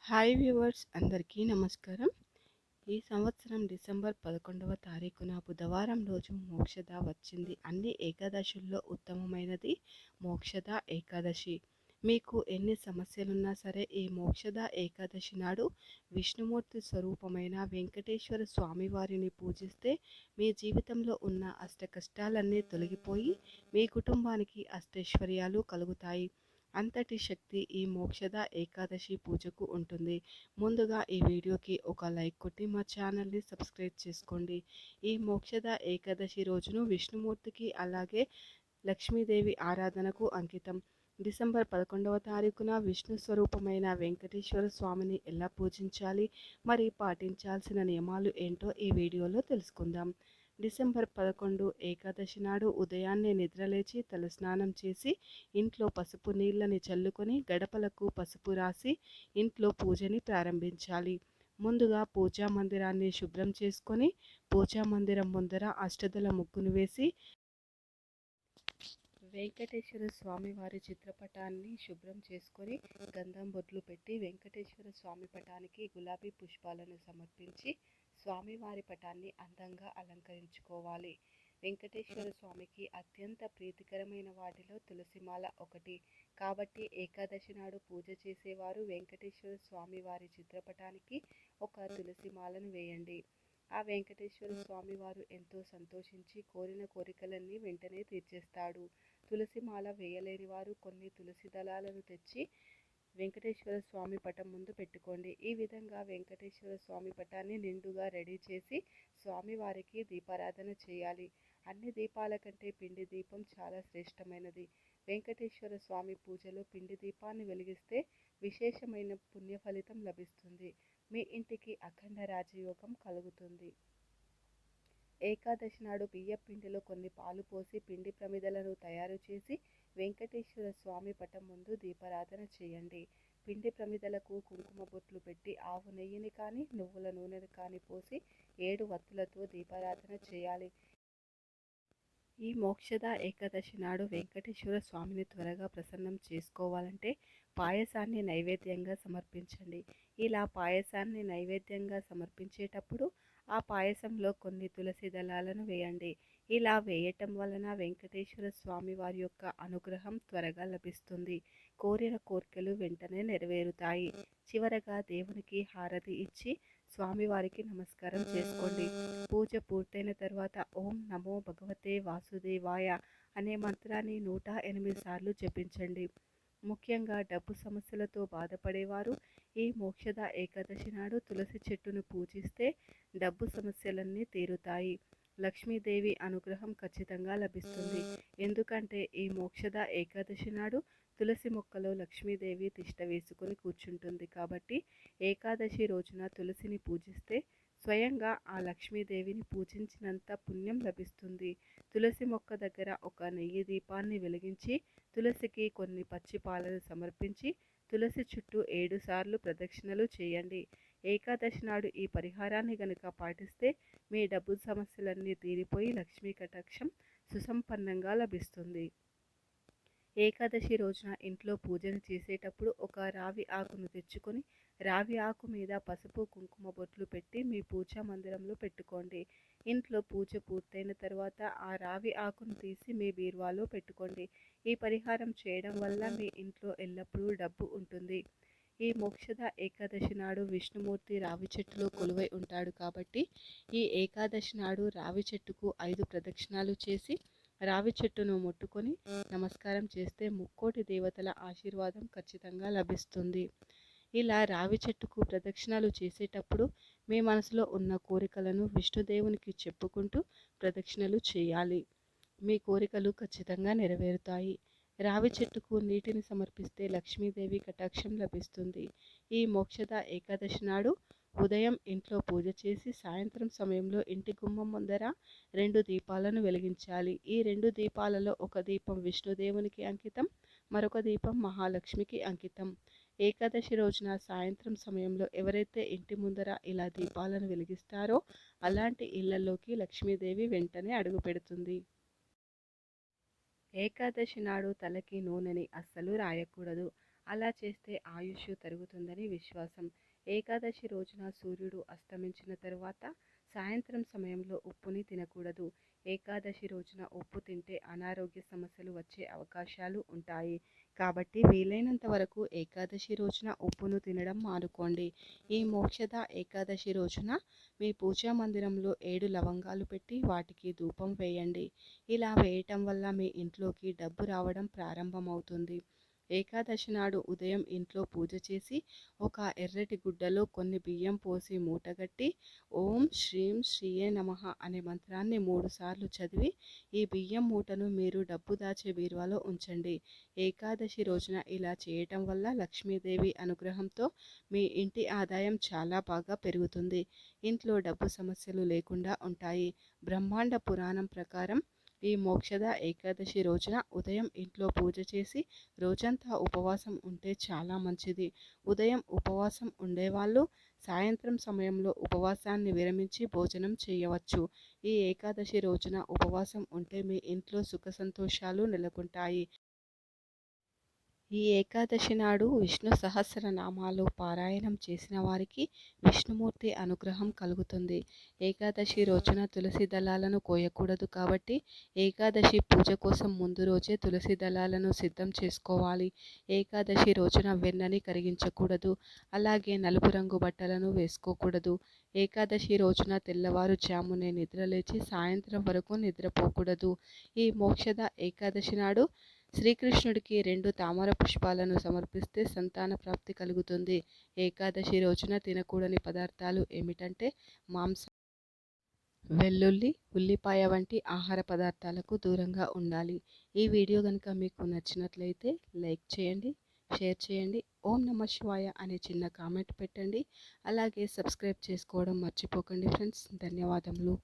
Hi viewers అందరికీ నమస్కారం. ఈ సంవత్సరం డిసెంబర్ 11వ తారీఖున బుధవారం రోజు మోక్షద వచ్చింది. అన్ని ఏకాదశుల్లో ఉత్తమమైనది మోక్షద ఏకాదశి. మీకు ఎన్ని సమస్యలున్నా సరే ఈ మోక్షద ఏకాదశి నాడు విష్ణుమూర్తి స్వరూపమైన వెంకటేశ్వర స్వామివారిని పూజిస్తే మీ జీవితంలో ఉన్న అష్ట కష్టాలన్నీ తొలగిపోయి మీ కుటుంబానికి అష్టైశ్వర్యాలు కలుగుతాయి. అంతటి శక్తి ఈ మోక్షద ఏకాదశి పూజకు ఉంటుంది. ముందుగా ఈ వీడియోకి ఒక లైక్ కొట్టి మా ఛానల్ని సబ్స్క్రైబ్ చేసుకోండి. ఈ మోక్షద ఏకాదశి రోజును విష్ణుమూర్తికి అలాగే లక్ష్మీదేవి ఆరాధనకు అంకితం. డిసెంబర్ 11వ తారీఖున విష్ణు స్వరూపమైన వెంకటేశ్వర స్వామిని ఎలా పూజించాలి, మరి పాటించాల్సిన నియమాలు ఏంటో ఈ వీడియోలో తెలుసుకుందాం. డిసెంబర్ 11 ఏకాదశి నాడు ఉదయాన్నే నిద్రలేచి తలస్నానం చేసి ఇంట్లో పసుపు నీళ్ళని చల్లుకొని గడపలకు పసుపు రాసి ఇంట్లో పూజని ప్రారంభించాలి. ముందుగా పూజా మందిరాన్ని శుభ్రం చేసుకొని పూజా మందిరం ముందర అష్టదళ ముగ్గును వేసి వెంకటేశ్వర స్వామి వారి చిత్రపటాన్ని శుభ్రం చేసుకొని గంధం బొట్లు పెట్టి వెంకటేశ్వర స్వామి పటానికి గులాబీ పుష్పాలను సమర్పించి స్వామివారి పటాన్ని అందంగా అలంకరించుకోవాలి. వెంకటేశ్వర స్వామికి అత్యంత ప్రీతికరమైన వాటిలో తులసిమాల ఒకటి. కాబట్టి ఏకాదశి నాడు పూజ చేసేవారు వెంకటేశ్వర స్వామి వారి చిత్రపటానికి ఒక తులసిమాలను వేయండి. ఆ వెంకటేశ్వర స్వామి వారు ఎంతో సంతోషించి కోరిన కోరికలన్నీ వెంటనే తీర్చేస్తాడు. తులసిమాల వేయలేని వారు కొన్ని తులసి దళాలను తెచ్చి వెంకటేశ్వర స్వామి పటం ముందు పెట్టుకోండి. ఈ విధంగా వెంకటేశ్వర స్వామి పటాన్ని నిండుగా రెడీ చేసి స్వామివారికి దీపారాధన చేయాలి. అన్ని దీపాల కంటే పిండి దీపం చాలా శ్రేష్టమైనది. వెంకటేశ్వర స్వామి పూజలో పిండి దీపాన్ని వెలిగిస్తే విశేషమైన పుణ్య ఫలితం లభిస్తుంది. మీ ఇంటికి అఖండ రాజయోగం కలుగుతుంది. ఏకాదశి నాడు బియ్యం పిండిలో కొన్ని పాలు పోసి పిండి ప్రమిదలను తయారు చేసి వెంకటేశ్వర స్వామి పటం ముందు దీపారాధన చేయండి. పిండి ప్రమిదలకు కుంకుమ బొట్లు పెట్టి ఆవు నెయ్యిని కానీ నువ్వుల నూనెను కానీ పోసి 7 వత్తులతో దీపారాధన చేయాలి. ఈ మోక్షద ఏకాదశి నాడు వెంకటేశ్వర స్వామిని త్వరగా ప్రసన్నం చేసుకోవాలంటే పాయసాన్ని నైవేద్యంగా సమర్పించండి. ఇలా పాయసాన్ని నైవేద్యంగా సమర్పించేటప్పుడు ఆ పాయసంలో కొన్ని తులసి దళాలను వేయండి. ఇలా వేయటం వలన వెంకటేశ్వర స్వామి వారి యొక్క అనుగ్రహం త్వరగా లభిస్తుంది. కోరిన కోరికలు వెంటనే నెరవేరుతాయి. చివరగా దేవునికి హారతి ఇచ్చి స్వామివారికి నమస్కారం చేసుకోండి. పూజ పూర్తయిన తర్వాత ఓం నమో భగవతే వాసుదేవాయ అనే మంత్రాన్ని 108 సార్లు జపించండి. ముఖ్యంగా డబ్బు సమస్యలతో బాధపడేవారు ఈ మోక్షద ఏకాదశి నాడు తులసి చెట్టును పూజిస్తే డబ్బు సమస్యలన్నీ తీరుతాయి. లక్ష్మీదేవి అనుగ్రహం ఖచ్చితంగా లభిస్తుంది. ఎందుకంటే ఈ మోక్షద ఏకాదశి నాడు తులసి మొక్కలో లక్ష్మీదేవి తిష్ట వేసుకొని కూర్చుంటుంది. కాబట్టి ఏకాదశి రోజున తులసిని పూజిస్తే స్వయంగా ఆ లక్ష్మీదేవిని పూజించినంత పుణ్యం లభిస్తుంది. తులసి మొక్క దగ్గర ఒక నెయ్యి దీపాన్ని వెలిగించి తులసికి కొన్ని పచ్చి పాలను సమర్పించి తులసి చుట్టూ 7 సార్లు ప్రదక్షిణలు చేయండి. ఏకాదశి నాడు ఈ పరిహారాన్ని గనుక పాటిస్తే మీ డబ్బు సమస్యలన్నీ తీరిపోయి లక్ష్మీ కటాక్షం సుసంపన్నంగా లభిస్తుంది. ఏకాదశి రోజున ఇంట్లో పూజను చేసేటప్పుడు ఒక రావి ఆకును తెచ్చుకొని రావి ఆకు మీద పసుపు కుంకుమ బొట్లు పెట్టి మీ పూజా మందిరంలో పెట్టుకోండి. ఇంట్లో పూజ పూర్తయిన తర్వాత ఆ రావి ఆకును తీసి మీ బీరువాలో పెట్టుకోండి. ఈ పరిహారం చేయడం వల్ల మీ ఇంట్లో ఎల్లప్పుడూ డబ్బు ఉంటుంది. ఈ మోక్షద ఏకాదశి నాడు విష్ణుమూర్తి రావి చెట్టులో కొలువై ఉంటాడు. కాబట్టి ఈ ఏకాదశి నాడు రావి చెట్టుకు 5 ప్రదక్షిణాలు చేసి రావి చెట్టును ముట్టుకొని నమస్కారం చేస్తే ముక్కోటి దేవతల ఆశీర్వాదం ఖచ్చితంగా లభిస్తుంది. ఇలా రావి చెట్టుకు ప్రదక్షిణాలు చేసేటప్పుడు మీ మనసులో ఉన్న కోరికలను విష్ణుదేవునికి చెప్పుకుంటూ ప్రదక్షిణలు చేయాలి. మీ కోరికలు ఖచ్చితంగా నెరవేరుతాయి. రావి చెట్టుకు నీటిని సమర్పిస్తే లక్ష్మీదేవి కటాక్షం లభిస్తుంది. ఈ మోక్షద ఏకాదశి నాడు ఉదయం ఇంట్లో పూజ చేసి సాయంత్రం సమయంలో ఇంటి గుమ్మం ముందర 2 దీపాలను వెలిగించాలి. ఈ 2 దీపాలలో ఒక దీపం విష్ణుదేవునికి అంకితం, మరొక దీపం మహాలక్ష్మికి అంకితం. ఏకాదశి రోజున సాయంత్రం సమయంలో ఎవరైతే ఇంటి ముందర ఇలా దీపాలను వెలిగిస్తారో అలాంటి ఇళ్లలోకి లక్ష్మీదేవి వెంటనే అడుగు పెడుతుంది. ఏకాదశి నాడు తలకి నూనెని అస్సలు రాయకూడదు. అలా చేస్తే ఆయుష్ తరుగుతుందని విశ్వాసం. ఏకాదశి రోజున సూర్యుడు అస్తమించిన తరువాత సాయంత్రం సమయంలో ఉప్పుని తినకూడదు. ఏకాదశి రోజున ఉప్పు తింటే అనారోగ్య సమస్యలు వచ్చే అవకాశాలు ఉంటాయి. కాబట్టి వీలైనంత వరకు ఏకాదశి రోజున ఉప్పును తినడం మానుకోండి. ఈ మోక్షద ఏకాదశి రోజున మీ పూజా మందిరంలో 7 లవంగాలు పెట్టి వాటికి ధూపం వేయండి. ఇలా వేయటం వల్ల మీ ఇంట్లోకి డబ్బు రావడం ప్రారంభమవుతుంది. ఏకాదశి నాడు ఉదయం ఇంట్లో పూజ చేసి ఒక ఎర్రటి గుడ్డలో కొన్ని బియ్యం పోసి మూటగట్టి ఓం శ్రీం శ్రీయే నమః అనే మంత్రాన్ని 3 సార్లు చదివి ఈ బియ్యం మూటను మీరు డబ్బు దాచే బీరువాలో ఉంచండి. ఏకాదశి రోజున ఇలా చేయటం వల్ల లక్ష్మీదేవి అనుగ్రహంతో మీ ఇంటి ఆదాయం చాలా బాగా పెరుగుతుంది. ఇంట్లో డబ్బు సమస్యలు లేకుండా ఉంటాయి. బ్రహ్మాండ పురాణం ప్రకారం ఈ మోక్షద ఏకాదశి రోజున ఉదయం ఇంట్లో పూజ చేసి రోజంతా ఉపవాసం ఉంటే చాలా మంచిది. ఉదయం ఉపవాసం ఉండేవాళ్ళు సాయంత్రం సమయంలో ఉపవాసాన్ని విరమించి భోజనం చేయవచ్చు. ఈ ఏకాదశి రోజున ఉపవాసం ఉంటే మీ ఇంట్లో సుఖ సంతోషాలు నెలకొంటాయి. ఈ ఏకాదశి నాడు విష్ణు సహస్రనామాలు పారాయణం చేసిన వారికి విష్ణుమూర్తి అనుగ్రహం కలుగుతుంది. ఏకాదశి రోజున తులసి దళాలను కోయకూడదు కాబట్టి ఏకాదశి పూజ కోసం ముందు రోజే తులసి దళాలను సిద్ధం చేసుకోవాలి. ఏకాదశి రోజున వెన్నని కరిగించకూడదు. అలాగే నలుపు రంగు బట్టలను వేసుకోకూడదు. ఏకాదశి రోజున తెల్లవారుజామునే నిద్రలేచి సాయంత్రం వరకు నిద్రపోకూడదు. ఈ మోక్షద ఏకాదశి నాడు శ్రీకృష్ణుడికి 2 తామర పుష్పాలను సమర్పిస్తే సంతాన ప్రాప్తి కలుగుతుంది. ఏకాదశి రోజున తినకూడని పదార్థాలు ఏమిటంటే మాంసం, వెల్లుల్లి, ఉల్లిపాయ వంటి ఆహార పదార్థాలకు దూరంగా ఉండాలి. ఈ వీడియో కనుక మీకు నచ్చినట్లయితే లైక్ చేయండి, షేర్ చేయండి. ఓం నమః శివాయ అనే చిన్న కామెంట్ పెట్టండి. అలాగే సబ్స్క్రైబ్ చేసుకోవడం మర్చిపోకండి ఫ్రెండ్స్. ధన్యవాదములు.